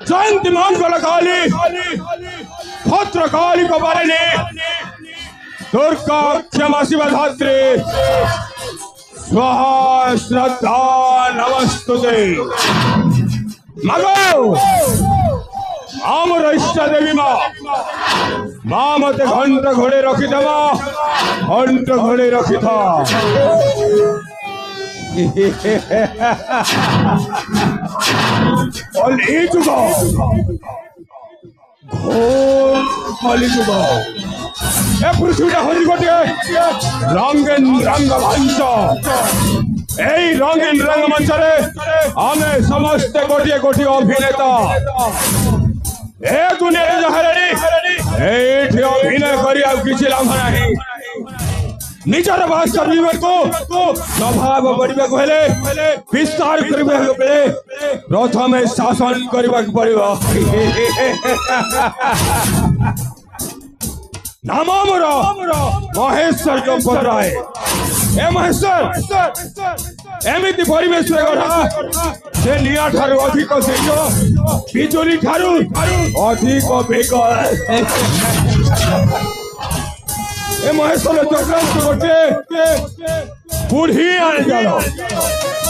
जयंती मंगल काली भद्र काली को बारे दुर्गा क्षमा शिव धात्री स्वाहा श्रद्धा नमस्तुते मगो आमर इष्ट देवी माँ मते घंट घोड़े रखी देवा घंट घोड़े रखी था घोर कलिजुग ए पृथ्वीटा हरि गोटे रंगीन रंगमंच এই রঙিন রঙ্গমঞ্চরে আমি সমস্ত গোটিয়ে গোটিয়ে অভিনেতা এ দুনিয়ারে যাহারে এইটি অভিনয় করি আর কিছু লাভ নাই निजर भाषा को स्वभाव बढ़ा हेले विस्तार करने प्रथम शासन करने पड़ो नाम मोर महेश्वर चंपतराय ए महेश्वर एमती परिवेश गढ़ा से निया ठारू अधिक तेज बिजुली ठारू अधिक बेग ए महेश्वर चक्रांत गोटे बुढ़ी आने जालो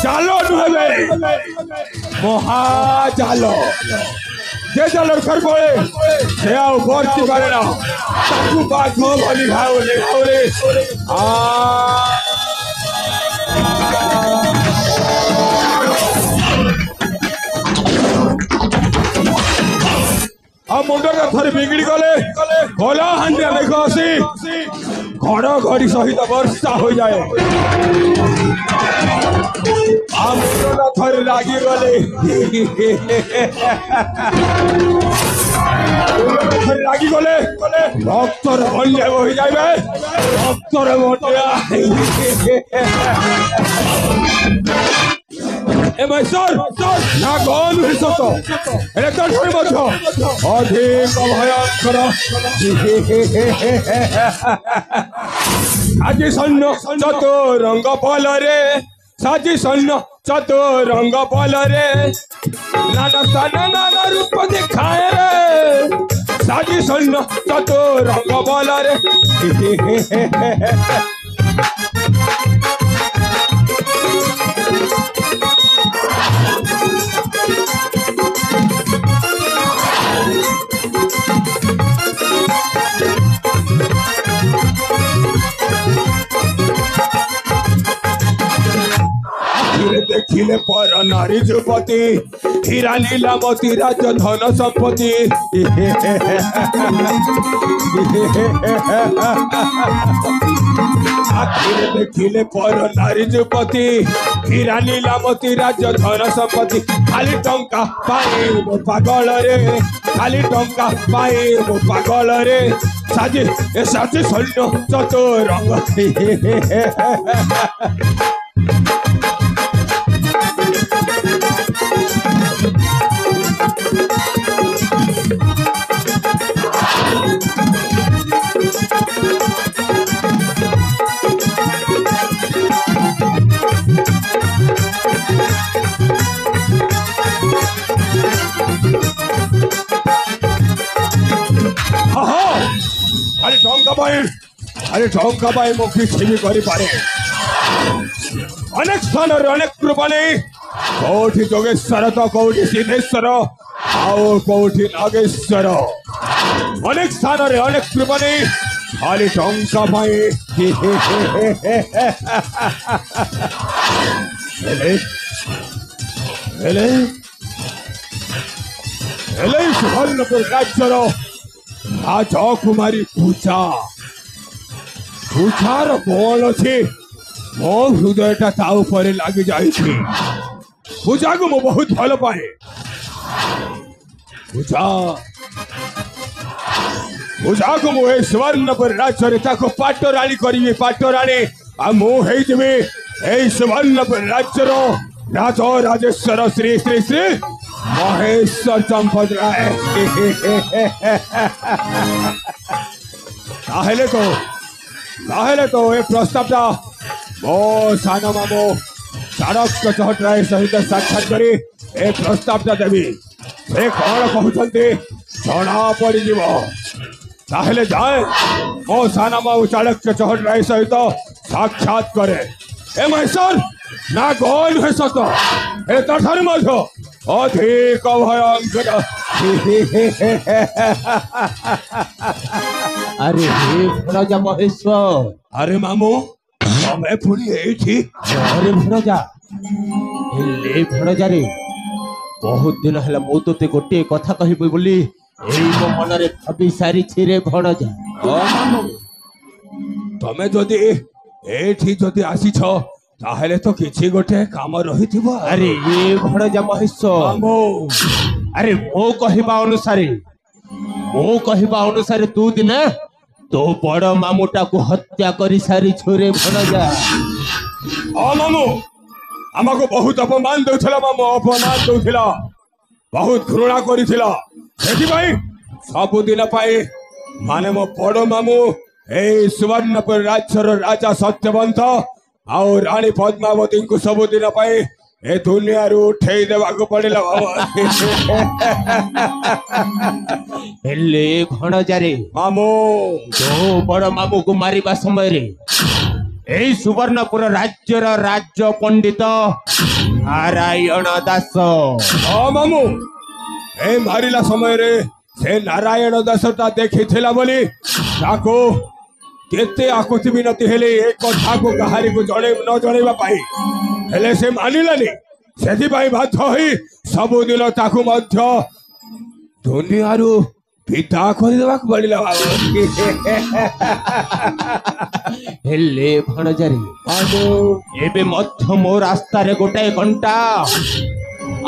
जालो नुहे महा जालो जे जालर घर पड़े से आउ बर्ती पारे ना ताकू बाघ भली खाओले मुंडर थर बिगड़ी गले गला हांडिया देख आसी घड़ी सहित वर्षा हो जाए मुंडर थर लगी गले लगी गले रक्तर बन्या हो जाए रक्तर बन्या ए महेश्वर ना कौन सत अधिक भयंकर आज सन्न चतुरंग पल रे साजी सन्न चतुरंग पल रे नाना नाना रूप दिखाए रे साजी सन्न चतुरंग पल रे देखिले पर नारी जुपति हीरा नीलामती राज धन संपत्ति आखिरे देखिले पर नारी जुपति हीरा नीलामती राज धन संपत्ति खाली टंका पाए मो पागल रे खाली टंका पाए मो पागल रे साजी ए साजी सैन्य चतुरंग अरे ढंका पाए मो किसी भी करि पारे अनेक स्थान अनेक कृपा नहीं कौटी जोगेश्वर तो कौटी सिद्धेश्वर आओ कौटी नागेश्वर अनेक स्थान अनेक कृपा नहीं खाली ढंका पाए सुवर्णपुर राज्यर राजकुमारी पूजा पूजार बल अच्छे मो हृदयटा ता ऊपर लगी जाए पूजा को मो बहुत भल पाए पूजा पूजा को मो सुवर्णपुर राज्य पाटराणी करी पाटराणी आ मु सुवर्णपुर राज्यर राजो राजेश्वर श्री श्री श्री महेश्वर चंपत राय तो ये प्रस्तावटा मो सान मामू चाणक्य चहटराय सहित साक्षात करी ए प्रस्तावटा देवी से कौन कहते जना पड़ जाए मो सान मामू चाणक्य चहटराय सहित साक्षात करे ए महेश्वर ना गोल है सत ए तठार मध्य अधिक भयंकर अरे भणजा महेश्वर अरे मामू तमें पुणी एठी अरे भणजा ले भणजा रे बहुत दिन हला मो तोते गोटे कथा कहबे बोली एई मो मन रे भाबी सारी छी रे भणजा मामू तमें जदि एठी जदि आसी छ ताहले तो किछि गोटे काम रहिथिबो अरे ये भणजा महेश्वर मामू अरे मो कहबा अनुसार तू दिन तो बड़ मामूटा को हत्या करी सारी छोरे भणजा मामू हमको बहुत अपमान देउथला मामू अपमान देउथला बहुत घृणा करिथिला सेठी भाई सब दिन पाई माने मो बड़ मामू ए सुवर्णपुर राज्यर राजा सत्यवंत आउ रानी पद्मावती को सब दिन पाई ए दुनिया रू उठे देवा को पड़ेला हेले भणजा रे मामू तो बड़ मामू को मारिबा समय रे ए सुवर्णपुर राज्यर राज्य पंडित नारायण दास मामू ए मारिला समय रे से नारायण दास ता देखिथिला बोली ताको केते आकुति विनती हेले एक कथा को कहानी को जणे न जणेबा पाई हेले से मानिलानी सेथि पाई बाध्य होई सब दिन ताकू मध्य दुनिया रू पिता करि देबा को पड़िला हेले भणजा रे आदो एबे मध्य मो रास्ता रे गोटाए घंटा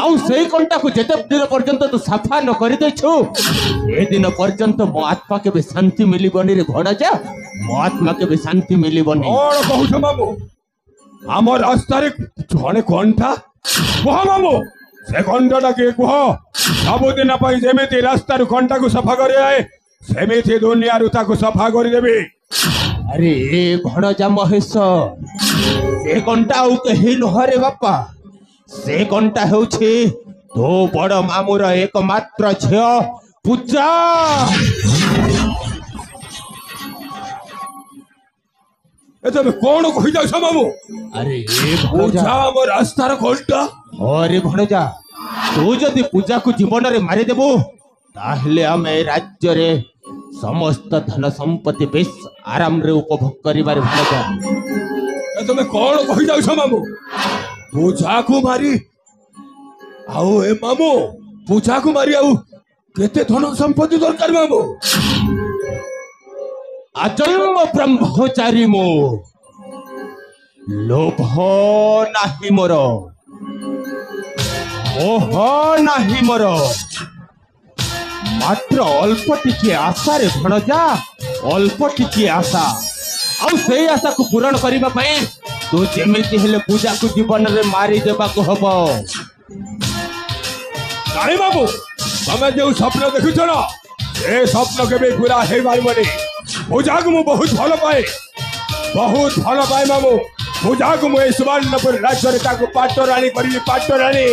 आउ से घंटा को जते दिन पर्यंत तू सफा न करि देछु ए दिन पर्यंत मो आत्मा के भी शांति मिली बनी रे भणजा मो आत्मा के भी शांति मिली बनी और कहू छ मामू हमर रास्ता रे जणे घंटा कह मामू से घंटा के कह सब दिन पाई जेमिति रास्ता रू घंटा को सफा करे आए सेमिति दुनिया रू ताको सफा करि देबी अरे भणजा महेश्वर से घंटा उ कहि नहरे बापा से घंटा हेउछि तो बड़ मामूर एकमात्र झियो पूजा ए तबे कोन कहि जाउ छ मामू अरे पूजा हमर रास्ता रो घंटा अरे भणजा तू जदि पूजा को जीवन रे मारि देबो ताहले हमें राज्य रे समस्त धन संपत्ति बेस आराम रे उपभोग करिबार भणजा ए तबे कोन कहि जाउ छ मामू पूजा को मारी आओ ए मामू पूजा को मारी आउ केते धन संपत्ति दरकार मामू अजन्म ब्रह्मचारी मो लोभ नाही मोर मोह नाही मोर मात्र अल्प टिके आशा रे भणजा अल्प टिके आशा आउ से आशा को पूरण करिबा पई तू जेमिति हेले पूजा को जीवन रे मारी देबा को हबो नानी बाबू तमे जो स्वप्न देखुछ ना ए स्वप्न के भी पूरा हे मारबनी पूजा को मु बहुत भल पाए मामू पूजा को मु सुवर्णपुर राज्य रे ताको पाटराणी करी पाटराणी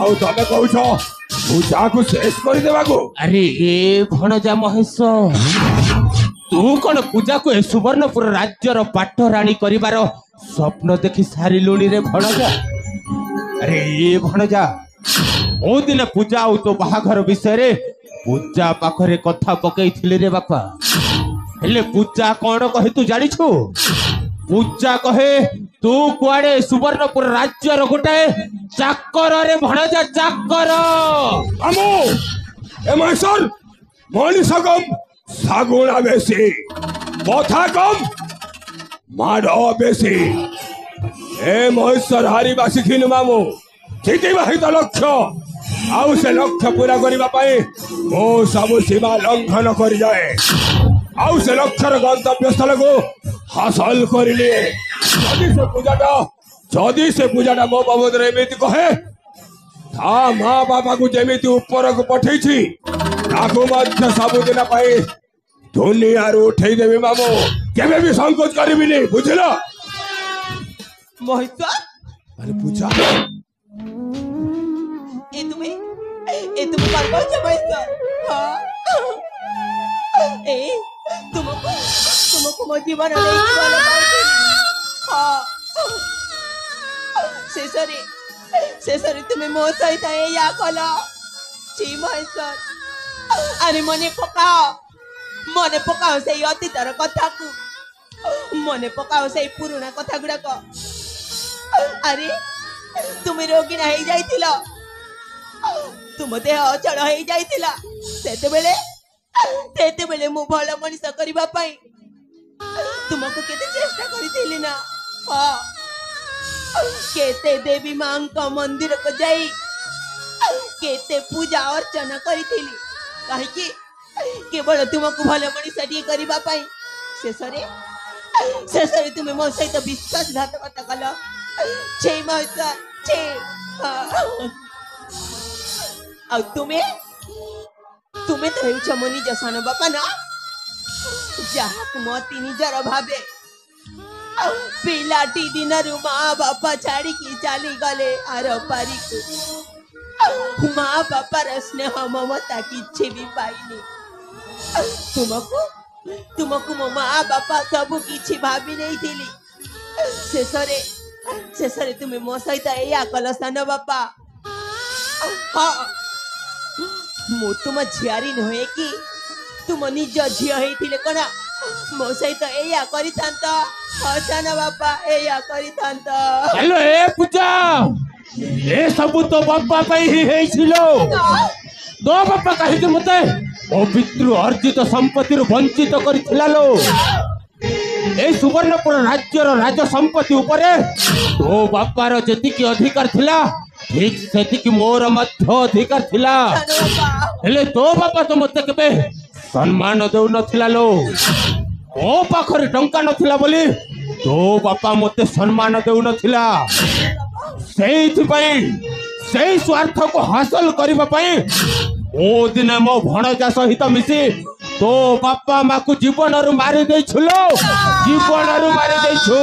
आउ तमे कहू छ पूजा को शेष कर देबा को अरे ए भणजा महेश्वर तू कौन पूजा को सुवर्णपुर राज्यर पाटराणी करिबार स्वप्न देखि सारी लुणी रे भणजा अरे ए भणजा ओ दिन पूजा आउ तो बाहाघर विषय रे पूजा पाखरे कथा पकईथिले रे बापा हेले पूजा कौन कहे तू जानी छु पूजा कहे तू कुआडे सुवर्णपुर राज्यर गोटाए चाकर रे भणजा चाकर আমো এ মহেশ্বর মনীষ কম সাগুণা বেশি কথা কম মাড় বেশি এ মহেশ্বর হারিবা শিখিনু মামু জিতিবা হিত লক্ষ্য आउ से लक्ष्य पूरा करने मो सब सीमा लंघन कर जाए आउ से लक्ष्यर गंतव्य स्थल को हासिल कर लिए से पूजाटा जदि से पूजाटा मो बाबद एमती कहे ता माँ बापा को जमी ऊपर को पठे सबुदिन दुनिया उठे देवी मामू केवे भी संकोच करी बुझल महेश्वर अरे पूजा ए तुम्हें कौन कौन से महेश्वर हाँ ए तुमको मो जीवन हाँ शेषरे तुम्हें मो सहित या कल छी महेश्वर अरे मने पकाओ से अतीतर कथा को मने पकाओ से पुराना कथा गुड़ाक अरे तुम्हें रोगी ना हो जाइथिला तुम देह अचल हो जाइथिला सेते बेले मु भल मनिष करबा पई तुमको केते चेष्टा करिथिली ना हां केते देवी मां का मंदिर को जाई केते पूजा अर्चना करिथिली काहे कि केवल तुमको भल मनिष डी करबा पई शेषरे तुम्हें मो सहित विश्वासघातकता कल छे महेश्वर छे आ तुम्हें तो हेउछ मो निज सान बापा ना जहाँ मती निजर भावे पिलाटी दिन माँ बापा छाड़ी की चली गले आर पारी को माँ बापार स्नेह ममता किछि भी पाइनी तुमको मो माँ बापा सब किछि भाभी नहीं थिली शेषरे तुम्हें मो सहित या कल सान बापा हाँ मु तुम झियारी नुहे कि तुम निज झियो हेतिले कोना मो सहित एया करिथांत हसन बापा एया करिथांत हेलो ए पूजा ए सब तो बापा पई ही हेइछिलो दो बापा कहि के मते पवित्र अर्जित संपत्ति रु वंचित करिथिला लो ए सुवर्णपुर राज्यर राज संपत्ति उपरे तो बापार जेतिकी अधिकार थिला ठीक सेतिकी मोर मध्य अधिकार थिला हेले तो बापा तो मते केबे सम्मान देउ नथिला लो ओ पाखरे टंका नथिला बोली तो बापा मते सम्मान देउ नथिला सेहि स्वार्थ को हासिल करबा पई ओ दिन मो भणजा सहित मिसी तो बापा माँ को जीवन रु मारी दे छुलो जीवन रु मारी दे छु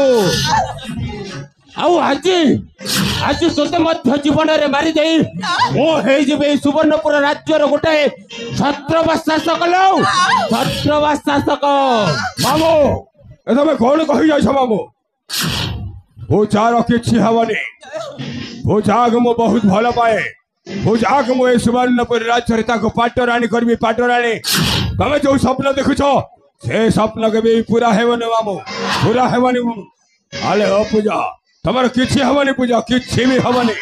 आउ आज सोते मध्य जीवन रे मारी दे ओ हे जेबे सुवर्णपुर राज्य रो गोटे छत्रवा शासक लो छत्रवा शासक मामो ए तमे कोन कहि जाय छ मामो पूजार किछि हवनी पूजाग मो बहुत भल पाए पूजाग मो ए सुवर्णपुर राज्य रे ताको पाटरानी करबी पाटरानी तमे जो स्वप्न देखुछ से स्वप्न के भी पूरा हेवनी मामो पूरा हेवनी आले ओ पूजा तमर किछि हवनी पूजा किछि भी हवनी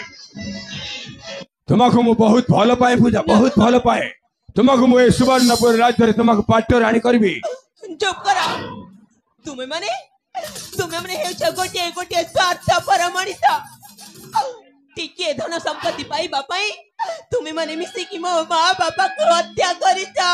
तुमको मु बहुत भल पाए पूजा बहुत भल पाए तुमको मु ए सुवर्णपुर राज्य रे तुमको पाटरानी करबी चुप करा तुम्हें माने हेउछ गोटे गोटे स्वार्थ पर मनिष टिके धन संपत्ति पाइबा पई तुम्हें माने मिसी की मो माँ बापा को हत्या करिता